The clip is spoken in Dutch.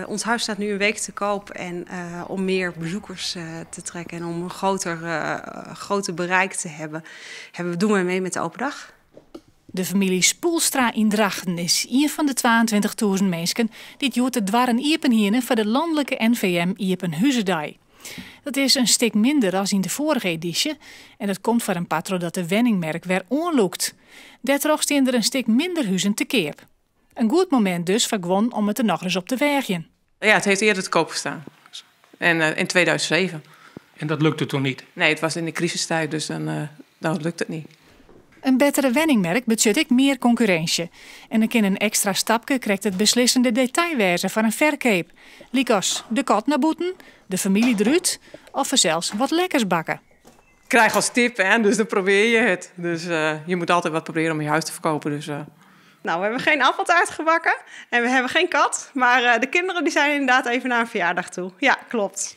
Ons huis staat nu een week te koop en om meer bezoekers te trekken en om een groter bereik te hebben, doen we mee met de open dag. De familie Spoelstra in Drachten is een van de 22.000 mensen die het jaar te dwarren iepen hierne voor de landelijke NVM Iepen Huizendag. Dat is een stuk minder dan in de vorige editie en dat komt van een patro dat de wenningmerk weer onloekt. Daardoor staan er een stuk minder huizen te keer. Een goed moment dus voor Gwon om het er nog eens op te wegen. Ja, het heeft eerder te koop gestaan. En in 2007. En dat lukte toen niet? Nee, het was in de crisistijd, dus dan lukt het niet. Een betere wenningmerk betekent ook meer concurrentie. En dan kan een extra stapje krijgt het beslissende detailwijze van een verkoop. Liekos de kat naar boeten, de familie eruit of zelfs wat lekkers bakken. Ik krijg als tip, hè, dus dan probeer je het. Dus je moet altijd wat proberen om je huis te verkopen. Dus, Nou, we hebben geen appeltaart gebakken en we hebben geen kat. Maar de kinderen die zijn inderdaad even naar een verjaardag toe. Ja, klopt.